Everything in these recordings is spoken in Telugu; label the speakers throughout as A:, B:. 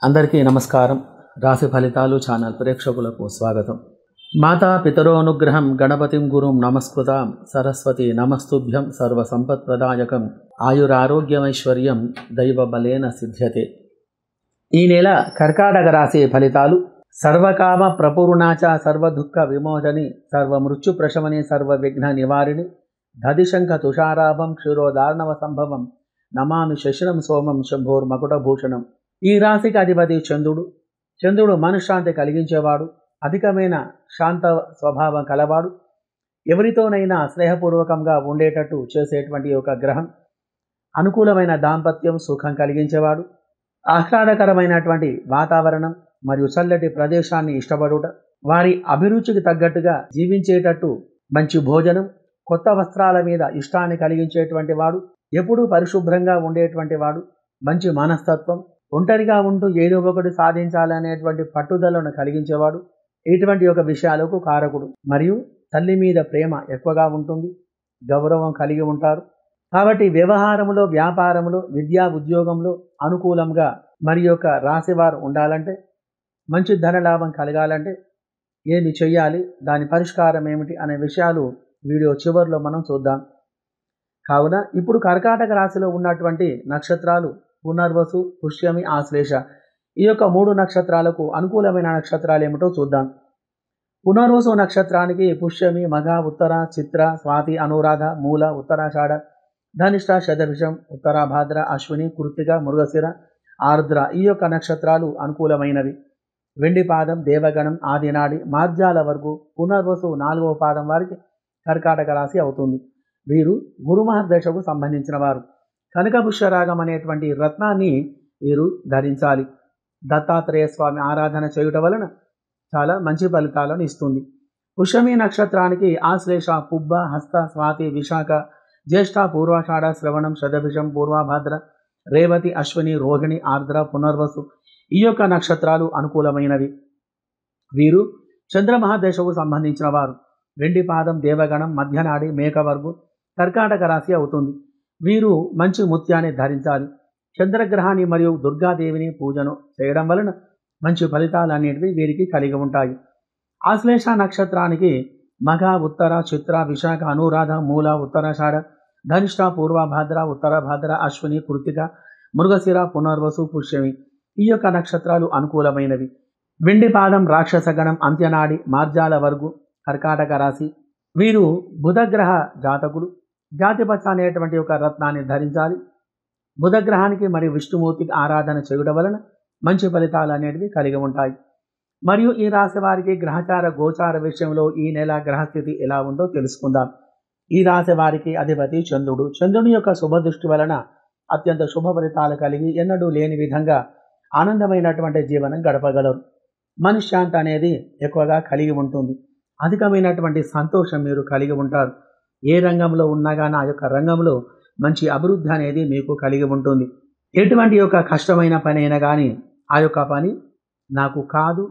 A: అందరికీ నమస్కారం. రాశి ఫలితాలు ఛానల్ ప్రేక్షకులకు స్వాగతం. మాతా పితరోనుగ్రహం గణపతిం గురుం నమస్కృతాం సరస్వతి నమస్తుభ్యం సర్వ సంపత్ప్రదాయకం ఆయురారోగ్యమైశ్వర్యం దైవ బలేన సిద్ధ్యతే. ఈ నెల కర్కాటక రాశి ఫలితాలు. సర్వకామ ప్రపూర్ణాచ సర్వదుఃఖ విమోచని సర్వమృత్యు ప్రశమని సర్వవిఘ్న నివారిణి దదిశంఖ తుషారాభం క్షీరోదార్ణవ సంభవం నమామి శశిరం సోమం శంభోర్మకుటభూషణం. ఈ రాశికి అధిపతి చంద్రుడు. చంద్రుడు మనశ్శాంతి కలిగించేవాడు, అధికమైన శాంత స్వభావం కలవాడు, ఎవరితోనైనా స్నేహపూర్వకంగా ఉండేటట్టు చేసేటువంటి ఒక గ్రహం. అనుకూలమైన దాంపత్యం, సుఖం కలిగించేవాడు, ఆహ్లాదకరమైనటువంటి వాతావరణం మరియు చల్లటి ప్రదేశాన్ని ఇష్టపడుట, వారి అభిరుచికి తగ్గట్టుగా జీవించేటట్టు మంచి భోజనం, కొత్త వస్త్రాల మీద ఇష్టాన్ని కలిగించేటువంటి వాడు, ఎప్పుడూ పరిశుభ్రంగా ఉండేటువంటి వాడు, మంచి మనస్తత్వం, ఒంటరిగా ఉంటూ ఏదో ఒకటి సాధించాలనేటువంటి పట్టుదలను కలిగించేవాడు, ఇటువంటి ఒక విషయాలకు కారకుడు. మరియు తల్లి మీద ప్రేమ ఎక్కువగా ఉంటుంది, గౌరవం కలిగి ఉంటారు. కాబట్టి వ్యవహారంలో, వ్యాపారంలో, విద్యా ఉద్యోగంలో అనుకూలంగా మరి యొక్క రాశివారు ఉండాలంటే, మంచి ధనలాభం కలగాలంటే ఏమి చెయ్యాలి, దాని పరిష్కారం ఏమిటి అనే విషయాలు వీడియో చివరిలో మనం చూద్దాం. కావున ఇప్పుడు కర్కాటక రాశిలో ఉన్నటువంటి నక్షత్రాలు పునర్వసు, పుష్యమి, ఆశ్లేష. ఈ యొక్క 3 నక్షత్రాలకు అనుకూలమైన నక్షత్రాలు ఏమిటో చూద్దాం. పునర్వసు నక్షత్రానికి పుష్యమి, మఘ, ఉత్తర, చిత్ర, స్వాతి, అనురాధ, మూల, ఉత్తరాషాఢ, ధనిష్ట, శతభిషం, ఉత్తరాభాద్ర, అశ్విని, కృత్తిక, మృగశిర, ఆర్ద్ర ఈ యొక్క నక్షత్రాలు అనుకూలమైనవి. వెండి పాదం, దేవగణం, ఆదినాడి, మార్జాల వరకు పునర్వసు 4వ పాదం వారికి కర్కాటక రాశి అవుతుంది. వీరు గురుమహర్దశకు సంబంధించిన వారు. కనకపుష్యరాగం అనేటువంటి రత్నాన్ని వీరు ధరించాలి. దత్తాత్రేయ స్వామి ఆరాధన చేయుట వలన చాలా మంచి ఫలితాలను ఇస్తుంది. పుష్యమి నక్షత్రానికి ఆశ్లేష, పుబ్బ, హస్త, స్వాతి, విశాఖ, జ్యేష్ఠ, పూర్వాషాఢ, శ్రవణం, శతభిషం, పూర్వభాద్ర, రేవతి, అశ్విని, రోహిణి, ఆర్ద్ర, పునర్వసు ఈ యొక్క నక్షత్రాలు అనుకూలమైనవి. వీరు చంద్రమహాదశకు సంబంధించిన వారు. వెండి పాదం, దేవగణం, మధ్యనాడి, మేకవర్గు కర్కాటక రాశి అవుతుంది. వీరు మంచి ముత్యాన్ని ధరించాలి. చంద్రగ్రహాన్ని మరియు దుర్గాదేవిని పూజను చేయడం వలన మంచి ఫలితాలు అనేటివి వీరికి కలిగి ఉంటాయి. ఆశ్లేష నక్షత్రానికి మఘ, ఉత్తర, చిత్ర, విశాఖ, అనురాధ, మూల, ఉత్తరాషాఢ, ధనిష్ట, పూర్వభాద్ర, ఉత్తరభాద్ర, అశ్విని, కృత్తిక, మృగశిర, పునర్వసు, పుష్యమి ఈ యొక్క నక్షత్రాలు అనుకూలమైనవి. వెండి పాదం, రాక్షసగణం, అంత్యనాడి, మార్జాల వర్గు కర్కాటక రాశి. వీరు బుధగ్రహ జాతకులు. జాతిపచ్చ అనేటువంటి ఒక రత్నాన్ని ధరించాలి. బుధగ్రహానికి మరియు విష్ణుమూర్తికి ఆరాధన చేయడం వలన మంచి ఫలితాలు అనేటివి కలిగి ఉంటాయి. మరియు ఈ రాశి వారికి గ్రహచార గోచార విషయంలో ఈ నెల గ్రహస్థితి ఎలా ఉందో తెలుసుకుందాం. ఈ రాశి వారికి అధిపతి చంద్రుడు. చంద్రుని యొక్క శుభదృష్టి వలన అత్యంత శుభ ఫలితాలు కలిగి ఎన్నడూ లేని విధంగా ఆనందమైనటువంటి జీవనం గడపగలరు. మనశ్శాంతి అనేది ఎక్కువగా కలిగి ఉంటుంది. అధికమైనటువంటి సంతోషం మీరు కలిగి ఉంటారు. ఏ రంగంలో ఉన్నా కానీ ఆ యొక్క రంగంలో మంచి అభివృద్ధి అనేది మీకు కలిగి ఉంటుంది. ఎటువంటి యొక్క కష్టమైన పని అయినా కానీ ఆ యొక్క పని నాకు కాదు,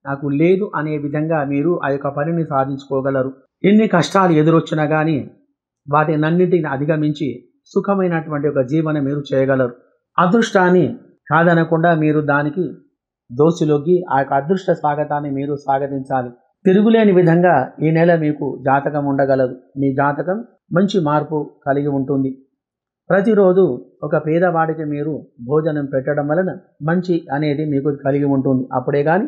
A: నాకు లేదు అనే విధంగా మీరు ఆ యొక్క పనిని సాధించుకోగలరు. ఎన్ని కష్టాలు ఎదురొచ్చినా కానీ వాటినన్నింటిని అధిగమించి సుఖమైనటువంటి ఒక జీవనం మీరు చేయగలరు. అదృష్టాన్ని కాదనకుండా మీరు దానికి దోసిలొగ్గి ఆ యొక్క అదృష్ట స్వాగతాన్ని మీరు స్వాగతించాలి. తిరుగులేని విధంగా ఈ నెల మీకు జాతకం ఉండగలదు. మీ జాతకం మంచి మార్పు కలిగి ఉంటుంది. ప్రతిరోజు ఒక పేదవాడికి మీరు భోజనం పెట్టడం వలన మంచి అనేది మీకు కలిగి ఉంటుంది. అప్పుడే కానీ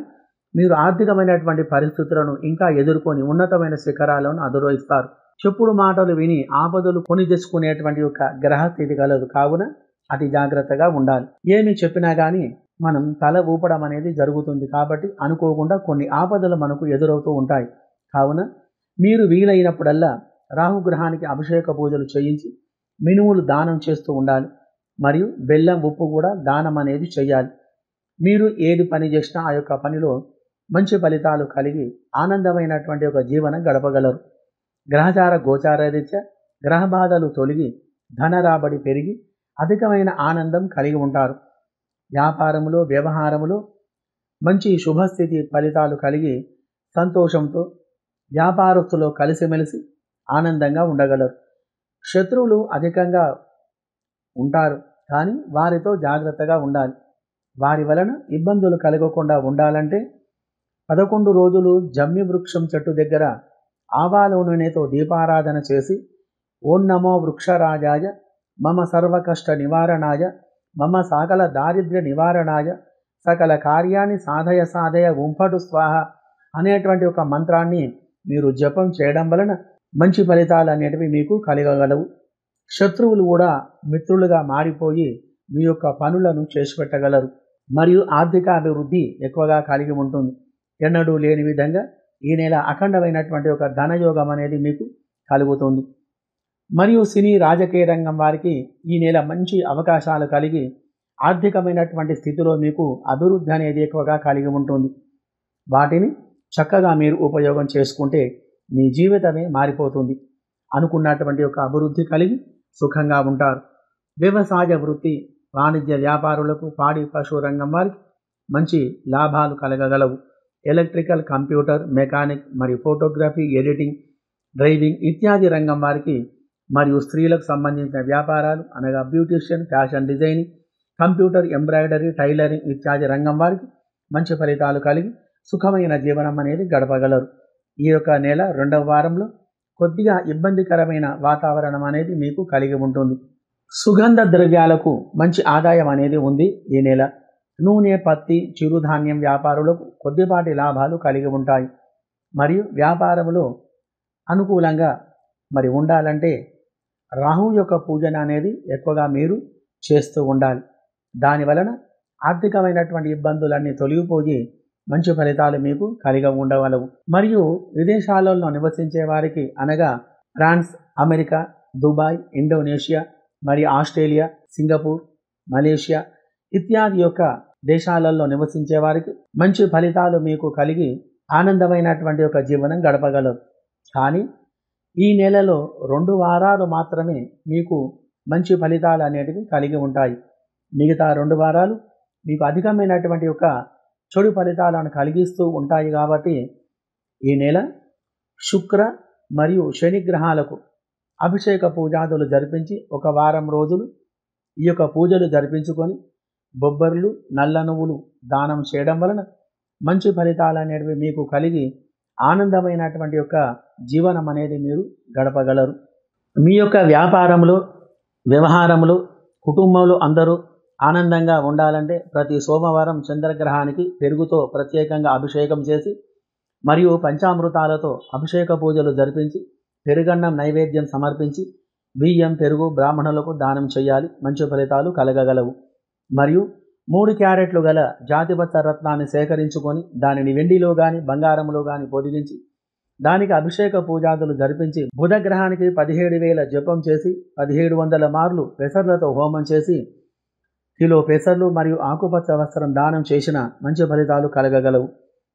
A: మీరు ఆర్థికమైనటువంటి పరిస్థితులను ఇంకా ఎదుర్కొని ఉన్నతమైన శిఖరాలను అధిరోహిస్తారు. చెప్పుడు మాటలు విని ఆపదలు కొని తెచ్చుకునేటువంటి ఒక గ్రహస్థితి కలదు. కావున అతి జాగ్రత్తగా ఉండాలి. ఏమి చెప్పినా కానీ మనం తల ఊపడం అనేది జరుగుతుంది. కాబట్టి అనుకోకుండా కొన్ని ఆపదలు మనకు ఎదురవుతూ ఉంటాయి. కావున మీరు వీలైనప్పుడల్లా రాహుగ్రహానికి అభిషేక పూజలు చేయించి మినుములు దానం చేస్తూ ఉండాలి. మరియు బెల్లం, ఉప్పు కూడా దానం అనేది చేయాలి. మీరు ఏది పని చేసినా ఆ యొక్క పనిలో మంచి ఫలితాలు కలిగి ఆనందమైనటువంటి ఒక జీవనం గడపగలరు. గ్రహచార గోచార రీత్యా గ్రహ బాధలు తొలగి ధన రాబడి పెరిగి అధికమైన ఆనందం కలిగి ఉంటారు. వ్యాపారములో, వ్యవహారములో మంచి శుభస్థితి ఫలితాలు కలిగి సంతోషంతో వ్యాపారస్తులో కలిసిమెలిసి ఆనందంగా ఉండగలరు. శత్రువులు అధికంగా ఉంటారు, కానీ వారితో జాగ్రత్తగా ఉండాలి. వారి వలన ఇబ్బందులు కలగకుండా ఉండాలంటే 11 రోజులు జమ్మి వృక్షం చెట్టు దగ్గర ఆవాల నూనెతో దీపారాధన చేసి ఓం నమో వృక్షరాజాయ మమ సర్వకష్ట నివారణాయ మమ సకల దారిద్ర్య నివారణాయ సకల కార్యాన్ని సాధయ సాధయ ఉంపటు స్వాహ అనేటువంటి ఒక మంత్రాన్ని మీరు జపం చేయడం వలన మంచి ఫలితాలు అనేటివి మీకు కలగగలవు. శత్రువులు కూడా మిత్రులుగా మారిపోయి మీ యొక్క పనులను చేసి పెట్టగలరు. మరియు ఆర్థిక అభివృద్ధి ఎక్కువగా కలిగి ఉంటుంది. ఎన్నడూ లేని విధంగా ఈ నెల అఖండమైనటువంటి ఒక ధనయోగం అనేది మీకు కలుగుతుంది. మరియు సినీ రాజకీయ రంగం వారికి ఈ నెల మంచి అవకాశాలు కలిగి ఆర్థికమైనటువంటి స్థితిలో మీకు అభివృద్ధి అనేది ఎక్కువగా కలిగి ఉంటుంది. వాటిని చక్కగా మీరు ఉపయోగం చేసుకుంటే మీ జీవితమే మారిపోతుంది. అనుకున్నటువంటి ఒక అభివృద్ధి కలిగి సుఖంగా ఉంటారు. వ్యవసాయ వృత్తి, వాణిజ్య వ్యాపారులకు, పాడి పశు రంగం వారికి మంచి లాభాలు కలగగలవు. ఎలక్ట్రికల్, కంప్యూటర్, మెకానిక్ మరియు ఫోటోగ్రఫీ, ఎడిటింగ్, డ్రైవింగ్ ఇత్యాది రంగం వారికి మరియు స్త్రీలకు సంబంధించిన వ్యాపారాలు అనగా beautician, fashion designing, computer, embroidery, tailoring ఇత్యాది రంగం వారికి మంచి ఫలితాలు కలిగి సుఖమైన జీవనం అనేది గడపగలరు. ఈ యొక్క నెల 2వ వారంలో కొద్దిగా ఇబ్బందికరమైన వాతావరణం అనేది మీకు కలిగి ఉంటుంది. సుగంధ ద్రవ్యాలకు మంచి ఆదాయం అనేది ఉంది. ఈ నెల నూనె, పత్తి, చిరుధాన్యం వ్యాపారులకు కొద్దిపాటి లాభాలు కలిగి ఉంటాయి. మరియు వ్యాపారంలో అనుకూలంగా ఉండాలంటే రాహు యొక్క పూజన అనేది ఎక్కువగా మీరు చేస్తూ ఉండాలి. దాని వలన ఆర్థికమైనటువంటి ఇబ్బందులన్నీ తొలగిపోయి మంచి ఫలితాలు మీకు కలిగి ఉండగలవు. మరియు విదేశాలలో నివసించే వారికి అనగా ఫ్రాన్స్, అమెరికా, దుబాయ్, ఇండోనేషియా మరియు ఆస్ట్రేలియా, సింగపూర్, మలేషియా ఇత్యాది యొక్క దేశాలలో నివసించే వారికి మంచి ఫలితాలు మీకు కలిగి ఆనందమైనటువంటి ఒక జీవనం గడపగలరు. కానీ ఈ నెలలో 2 వారాలు మాత్రమే మీకు మంచి ఫలితాలు అనేటివి కలిగి ఉంటాయి. మిగతా 2 వారాలు మీకు అధికమైనటువంటి ఒక చెడు ఫలితాలను కలిగిస్తూ ఉంటాయి. కాబట్టి ఈ నెల శుక్ర మరియు శని గ్రహాలకు అభిషేక పూజాదులు జరిపించి 1 వారం రోజులు ఈ యొక్క పూజలు జరిపించుకొని బొబ్బర్లు, నల్ల నువ్వులు దానం చేయడం వలన మంచి ఫలితాలు అనేవి మీకు కలిగి ఆనందమైనటువంటి యొక్క జీవనం అనేది మీరు గడపగలరు. మీ యొక్క వ్యాపారంలో, వ్యవహారంలో, కుటుంబంలో అందరూ ఆనందంగా ఉండాలంటే ప్రతి సోమవారం చంద్రగ్రహానికి పెరుగుతో ప్రత్యేకంగా అభిషేకం చేసి మరియు పంచామృతాలతో అభిషేక పూజలు జరిపించి పెరుగన్నం నైవేద్యం సమర్పించి బియ్యం, పెరుగు బ్రాహ్మణులకు దానం చేయాలి. మంచి ఫలితాలు కలగగలవు. మరియు 3 క్యారెట్లు గల జాతిపత్ర రత్నాన్ని సేకరించుకొని దానిని వెండిలో కానీ బంగారంలో కానీ పొదిగించి దానికి అభిషేక పూజాదులు జరిపించి బుధగ్రహానికి 17,000 జపం చేసి 1700 మార్లు పెసర్లతో హోమం చేసి కిలో పెసర్లు మరియు ఆకుపచ్చ వస్త్రం దానం చేసిన మంచి ఫలితాలు కలగగలవు.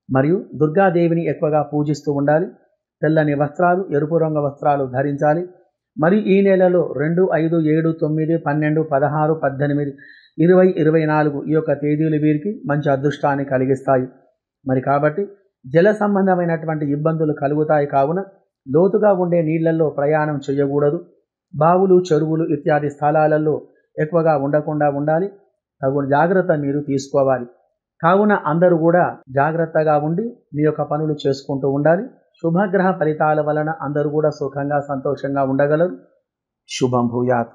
A: మరియు దుర్గాదేవిని ఎక్కువగా పూజిస్తూ ఉండాలి. తెల్లని వస్త్రాలు, ఎరుపు రంగు వస్త్రాలు ధరించాలి. మరియు ఈ నెలలో 2, 5, 7, 9, 12, 16, 18, 20, 24 ఈ యొక్క తేదీలు వీరికి మంచి అదృష్టాన్ని కలిగిస్తాయి. కాబట్టి జల సంబంధమైనటువంటి ఇబ్బందులు కలుగుతాయి. కావున లోతుగా ఉండే నీళ్లలో ప్రయాణం చేయకూడదు. బావులు, చెరువులు ఇత్యాది స్థలాలలో ఎక్కువగా ఉండకుండా ఉండాలి. తగు జాగ్రత్త మీరు తీసుకోవాలి. కావున అందరూ కూడా జాగ్రత్తగా ఉండి మీ యొక్క పనులు చేసుకుంటూ ఉండాలి. శుభగ్రహ ఫలితాల వలన అందరూ కూడా సుఖంగా, సంతోషంగా ఉండగలరు. శుభం భూయాత్.